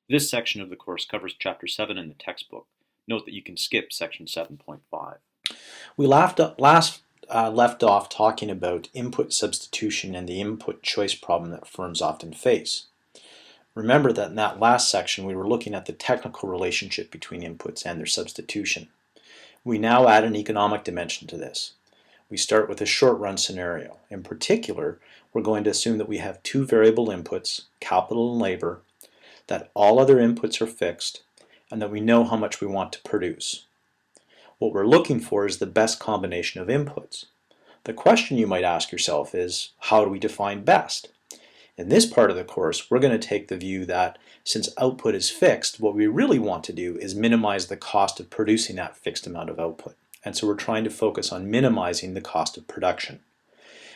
This section of the course covers Chapter 7 in the textbook. Note that you can skip Section 7.5. We left off talking about input substitution and the input choice problem that firms often face. Remember that in that last section we were looking at the technical relationship between inputs and their substitution. We now add an economic dimension to this. We start with a short-run scenario. In particular, we're going to assume that we have two variable inputs, capital and labor, that all other inputs are fixed, and that we know how much we want to produce. What we're looking for is the best combination of inputs. The question you might ask yourself is, how do we define best? In this part of the course, we're going to take the view that since output is fixed, what we really want to do is minimize the cost of producing that fixed amount of output. And so we're trying to focus on minimizing the cost of production.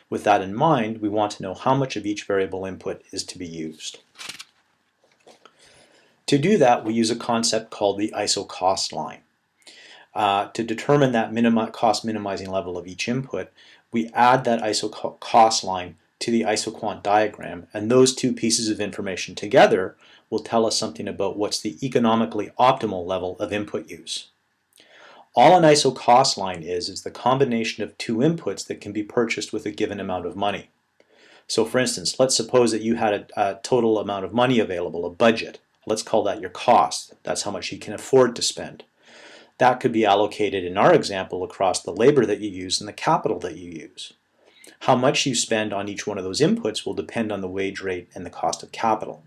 With that in mind, we want to know how much of each variable input is to be used. To do that, we use a concept called the iso-cost line. To determine that cost minimizing level of each input, we add that iso-cost line to the isoquant diagram, and those two pieces of information together will tell us something about what's the economically optimal level of input use. All an iso-cost line is the combination of two inputs that can be purchased with a given amount of money. So for instance, let's suppose that you had a total amount of money available, a budget. Let's call that your cost. That's how much you can afford to spend. That could be allocated in our example across the labor that you use and the capital that you use. How much you spend on each one of those inputs will depend on the wage rate and the cost of capital.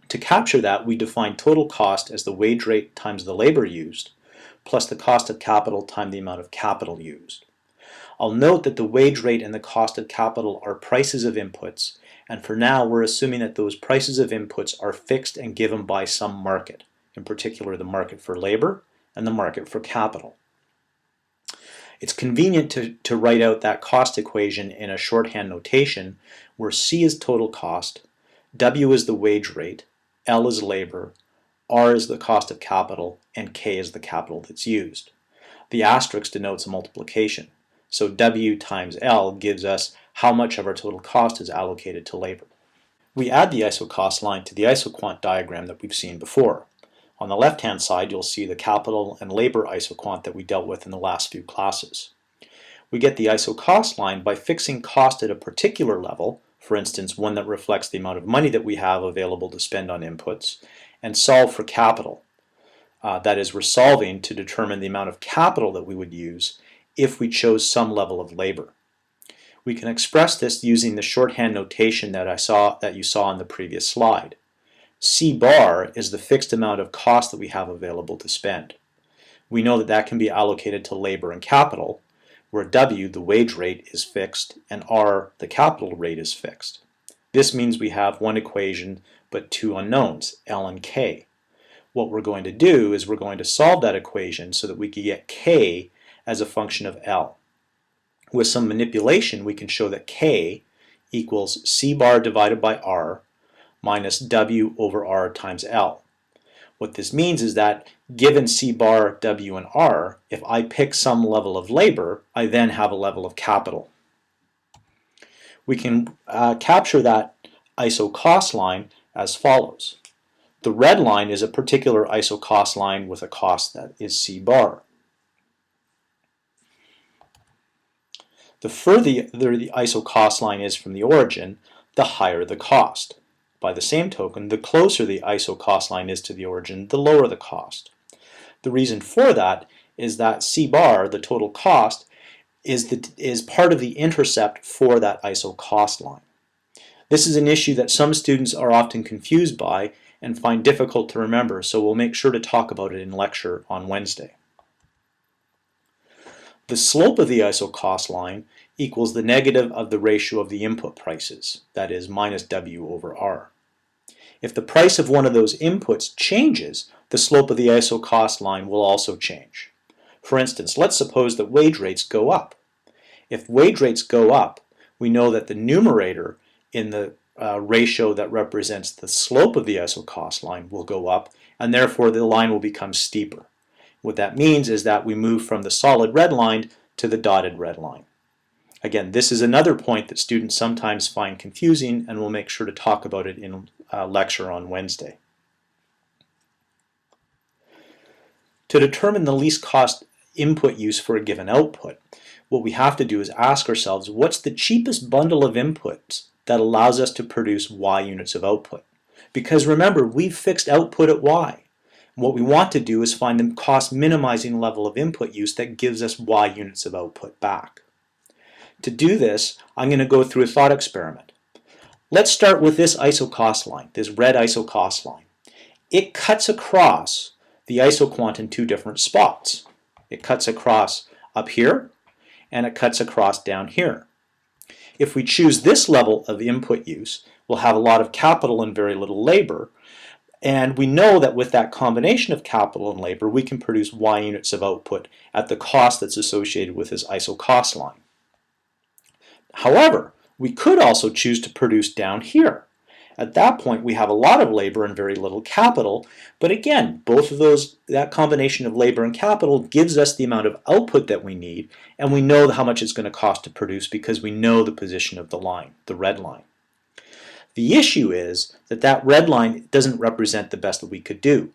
To capture that, we define total cost as the wage rate times the labor used, plus the cost of capital times the amount of capital used. I'll note that the wage rate and the cost of capital are prices of inputs, and for now we're assuming that those prices of inputs are fixed and given by some market, in particular the market for labor and the market for capital. It's convenient to write out that cost equation in a shorthand notation where C is total cost, W is the wage rate, L is labor, R is the cost of capital, and K is the capital that's used. The asterisk denotes a multiplication, so W times L gives us how much of our total cost is allocated to labor. We add the iso-cost line to the isoquant diagram that we've seen before. On the left-hand side, you'll see the capital and labor isoquant that we dealt with in the last few classes. We get the iso-cost line by fixing cost at a particular level, for instance, one that reflects the amount of money that we have available to spend on inputs, and solve for capital. That is, we're solving to determine the amount of capital that we would use if we chose some level of labor. We can express this using the shorthand notation that you saw on the previous slide. C bar is the fixed amount of cost that we have available to spend. We know that that can be allocated to labor and capital, where W, the wage rate, is fixed, and R, the capital rate, is fixed. This means we have one equation but two unknowns, L and K. What we're going to do is we're going to solve that equation so that we can get K as a function of L. With some manipulation, we can show that K equals C bar divided by R minus W over R times L. What this means is that given C bar, W, and R, if I pick some level of labor, I then have a level of capital. We can capture that iso-cost line as follows. The red line is a particular iso-cost line with a cost that is C bar. The further the iso-cost line is from the origin, the higher the cost. By the same token, the closer the iso-cost line is to the origin, the lower the cost. The reason for that is that C bar, the total cost, is part of the intercept for that iso-cost line. This is an issue that some students are often confused by and find difficult to remember, so we'll make sure to talk about it in lecture on Wednesday. The slope of the iso-cost line equals the negative of the ratio of the input prices, that is, minus W over R. If the price of one of those inputs changes, the slope of the iso-cost line will also change. For instance, let's suppose that wage rates go up. If wage rates go up, we know that the numerator in the ratio that represents the slope of the iso-cost line will go up, and therefore the line will become steeper. What that means is that we move from the solid red line to the dotted red line. Again, this is another point that students sometimes find confusing, and we'll make sure to talk about it in lecture on Wednesday. To determine the least cost input use for a given output, what we have to do is ask ourselves, what's the cheapest bundle of inputs that allows us to produce Y units of output? Because remember, we've fixed output at Y. What we want to do is find the cost minimizing level of input use that gives us Y units of output back. To do this, I'm going to go through a thought experiment. Let's start with this isocost line, this red isocost line. It cuts across the isoquant in two different spots. It cuts across up here, and it cuts across down here. If we choose this level of input use, we'll have a lot of capital and very little labor, and we know that with that combination of capital and labor, we can produce Y units of output at the cost that's associated with this isocost line. However, we could also choose to produce down here. At that point, we have a lot of labor and very little capital, but again, both of those, that combination of labor and capital gives us the amount of output that we need, and we know how much it's going to cost to produce because we know the position of the line, the red line. The issue is that that red line doesn't represent the best that we could do.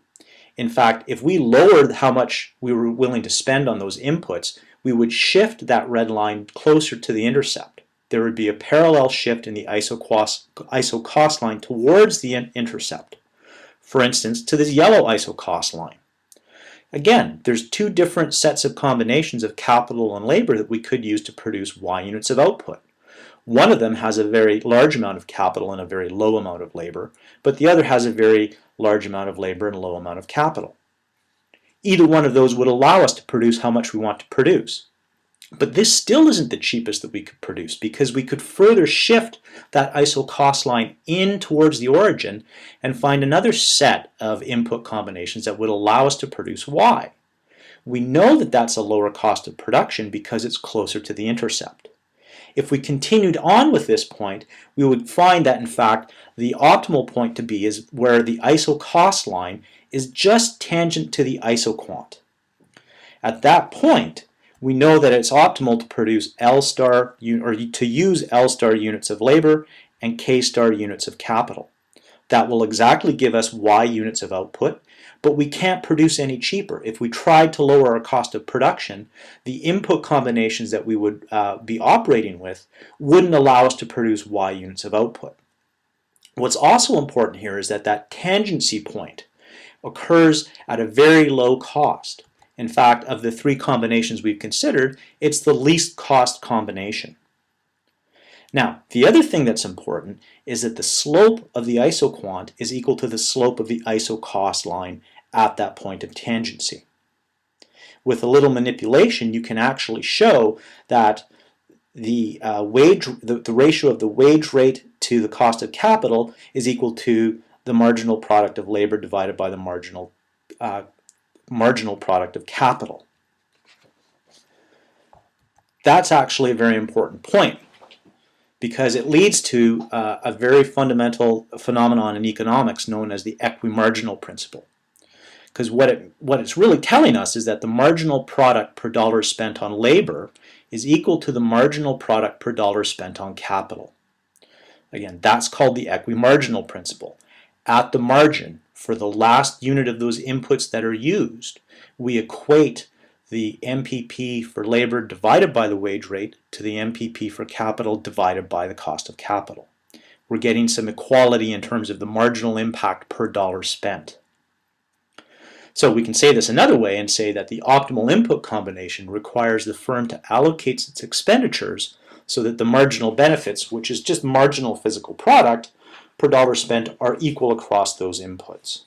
In fact, if we lowered how much we were willing to spend on those inputs, we would shift that red line closer to the intercept. There would be a parallel shift in the isocost line towards the intercept. For instance, to this yellow isocost line. Again, there's two different sets of combinations of capital and labor that we could use to produce Y units of output. One of them has a very large amount of capital and a very low amount of labor, but the other has a very large amount of labor and a low amount of capital. Either one of those would allow us to produce how much we want to produce. But this still isn't the cheapest that we could produce because we could further shift that isocost line in towards the origin and find another set of input combinations that would allow us to produce Y. We know that that's a lower cost of production because it's closer to the intercept. If we continued on with this point, we would find that in fact the optimal point to be is where the isocost line is just tangent to the isoquant. At that point, we know that it's optimal to produce L star or to use L star units of labor and K star units of capital. That will exactly give us Y units of output, but we can't produce any cheaper. If we tried to lower our cost of production, the input combinations that we would be operating with wouldn't allow us to produce Y units of output. What's also important here is that that tangency point occurs at a very low cost. In fact, of the three combinations we've considered, it's the least cost combination. Now, the other thing that's important is that the slope of the isoquant is equal to the slope of the isocost line at that point of tangency. With a little manipulation, you can actually show that the ratio of the wage rate to the cost of capital is equal to the marginal product of labor divided by the marginal product of capital. That's actually a very important point because it leads to a very fundamental phenomenon in economics known as the equimarginal principle. Because what it's really telling us is that the marginal product per dollar spent on labor is equal to the marginal product per dollar spent on capital. Again, that's called the equimarginal principle. At the margin, for the last unit of those inputs that are used, we equate the MPP for labor divided by the wage rate to the MPP for capital divided by the cost of capital. We're getting some equality in terms of the marginal impact per dollar spent. So we can say this another way and say that the optimal input combination requires the firm to allocate its expenditures so that the marginal benefits, which is just marginal physical product, per dollar spent are equal across those inputs.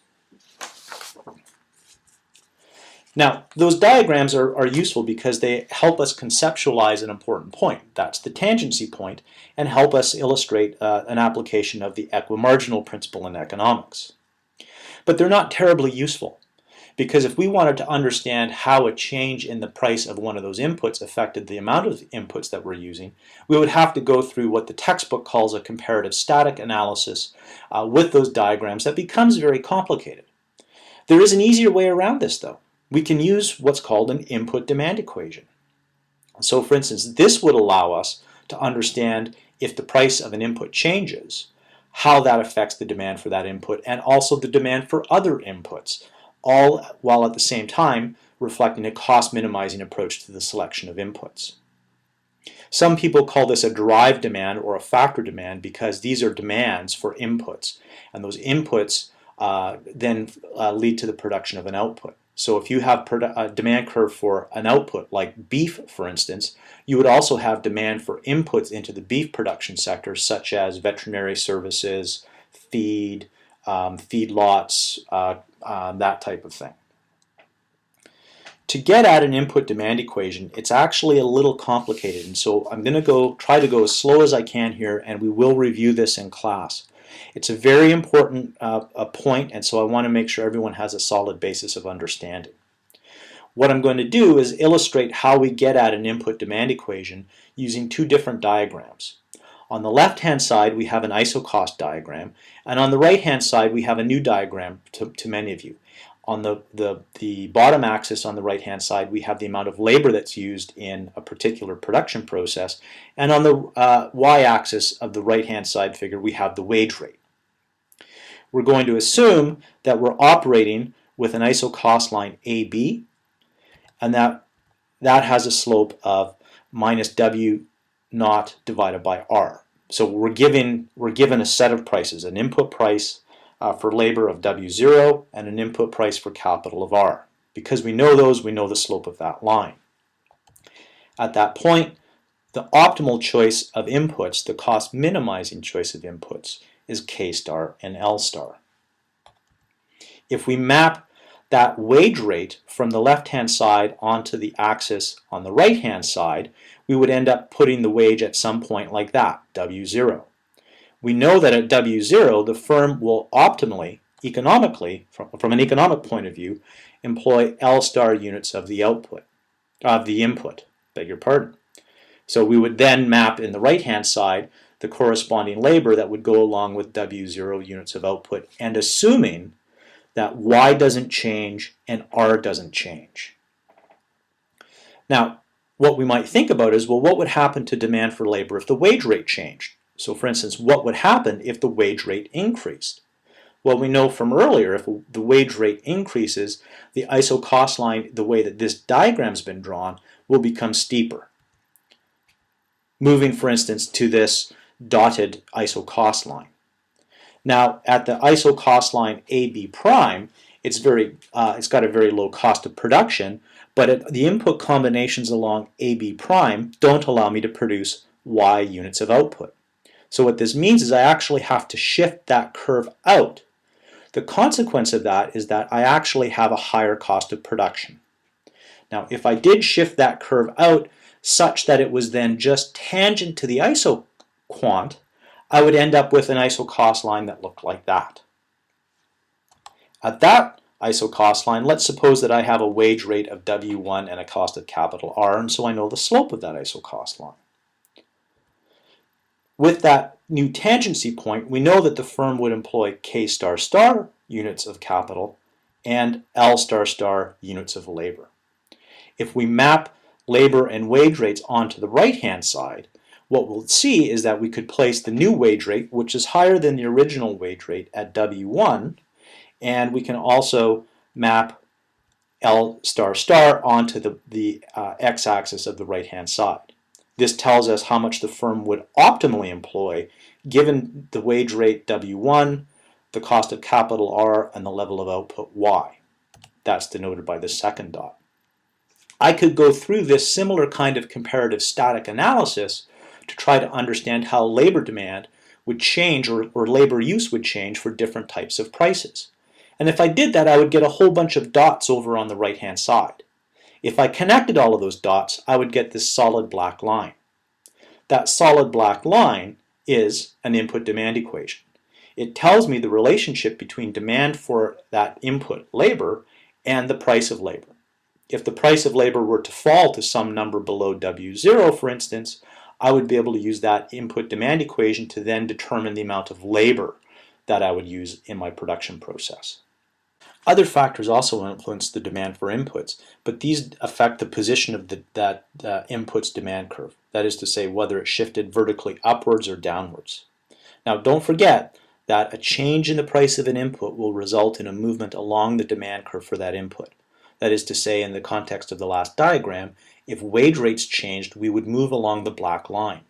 Now, those diagrams are useful because they help us conceptualize an important point. That's the tangency point, and help us illustrate an application of the equimarginal principle in economics. But they're not terribly useful because if we wanted to understand how a change in the price of one of those inputs affected the amount of inputs that we're using, we would have to go through what the textbook calls a comparative static analysis with those diagrams that becomes very complicated. There is an easier way around this though. We can use what's called an input-demand equation. So for instance, this would allow us to understand if the price of an input changes, how that affects the demand for that input and also the demand for other inputs. all while at the same time reflecting a cost minimizing approach to the selection of inputs. Some people call this a derived demand or a factor demand because these are demands for inputs, and those inputs then lead to the production of an output. So if you have a demand curve for an output like beef, for instance, you would also have demand for inputs into the beef production sector, such as veterinary services, feed, feedlots, that type of thing. To get at an input demand equation, it's actually a little complicated, and so I'm going to try to go as slow as I can here, and we will review this in class. It's a very important point, and so I want to make sure everyone has a solid basis of understanding. What I'm going to do is illustrate how we get at an input demand equation using two different diagrams. On the left-hand side, we have an isocost diagram, and on the right-hand side, we have a new diagram to many of you. On the bottom axis on the right-hand side, we have the amount of labor that's used in a particular production process, and on the y-axis of the right-hand side figure, we have the wage rate. We're going to assume that we're operating with an isocost line AB, and that has a slope of minus W naught divided by R. So we're given a set of prices, an input price for labor of W0 and an input price for capital of R. Because we know those, we know the slope of that line. At that point, the optimal choice of inputs, the cost minimizing choice of inputs, is K star and L star. If we map that wage rate from the left-hand side onto the axis on the right-hand side, we would end up putting the wage at some point like that, W0. We know that at W0, the firm will optimally, economically, from an economic point of view, employ L star units of the output, of the input, beg your pardon. So we would then map in the right-hand side the corresponding labor that would go along with W0 units of output, and assuming that Y doesn't change and R doesn't change. Now, what we might think about is, well, what would happen to demand for labor if the wage rate changed? So for instance, what would happen if the wage rate increased? Well, we know from earlier, if the wage rate increases, the isocost line, the way that this diagram's been drawn, will become steeper. Moving, for instance, to this dotted isocost line. Now, at the isocost line AB prime, it's got a very low cost of production, but the input combinations along AB prime don't allow me to produce Y units of output. So what this means is I actually have to shift that curve out. The consequence of that is that I actually have a higher cost of production. Now, if I did shift that curve out such that it was then just tangent to the isoquant, I would end up with an isocost line that looked like that. At that isocost line, let's suppose that I have a wage rate of W1 and a cost of capital R, and so I know the slope of that isocost line. With that new tangency point, we know that the firm would employ K star star units of capital and L star star units of labor. If we map labor and wage rates onto the right-hand side, what we'll see is that we could place the new wage rate, which is higher than the original wage rate, at W1, and we can also map L star star onto the x-axis of the right-hand side. This tells us how much the firm would optimally employ given the wage rate W1, the cost of capital R, and the level of output Y. That's denoted by the second dot. I could go through this similar kind of comparative static analysis to try to understand how labor demand would change or labor use would change for different types of prices. And if I did that, I would get a whole bunch of dots over on the right-hand side. If I connected all of those dots, I would get this solid black line. That solid black line is an input demand equation. It tells me the relationship between demand for that input, labor, and the price of labor. If the price of labor were to fall to some number below W0, for instance, I would be able to use that input demand equation to then determine the amount of labor that I would use in my production process. Other factors also influence the demand for inputs, but these affect the position of that input's demand curve. That is to say, whether it shifted vertically upwards or downwards. Now, don't forget that a change in the price of an input will result in a movement along the demand curve for that input. That is to say, in the context of the last diagram, if wage rates changed, we would move along the black line.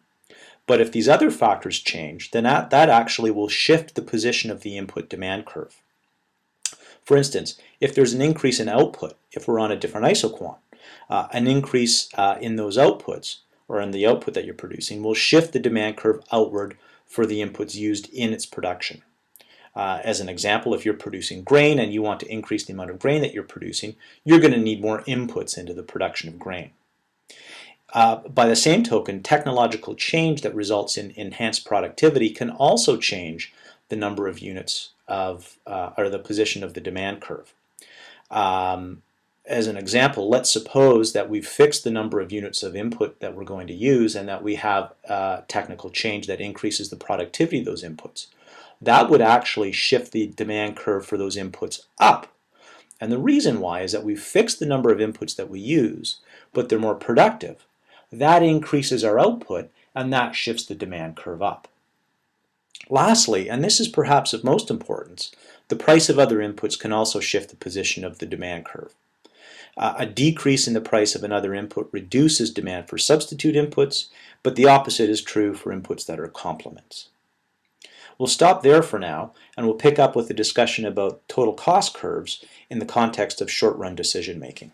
But if these other factors change, then that actually will shift the position of the input demand curve. For instance, if there's an increase in output, if we're on a different isoquant, an increase in those outputs, or in the output that you're producing, will shift the demand curve outward for the inputs used in its production. As an example, if you're producing grain and you want to increase the amount of grain that you're producing, you're going to need more inputs into the production of grain. By the same token, technological change that results in enhanced productivity can also change the number of units of, or the position of the demand curve. As an example, let's suppose that we've fixed the number of units of input that we're going to use and that we have technical change that increases the productivity of those inputs. That would actually shift the demand curve for those inputs up. And the reason why is that we've fixed the number of inputs that we use, but they're more productive. That increases our output, and that shifts the demand curve up. Lastly, and this is perhaps of most importance, the price of other inputs can also shift the position of the demand curve. A decrease in the price of another input reduces demand for substitute inputs, but the opposite is true for inputs that are complements. We'll stop there for now, and we'll pick up with a discussion about total cost curves in the context of short-run decision making.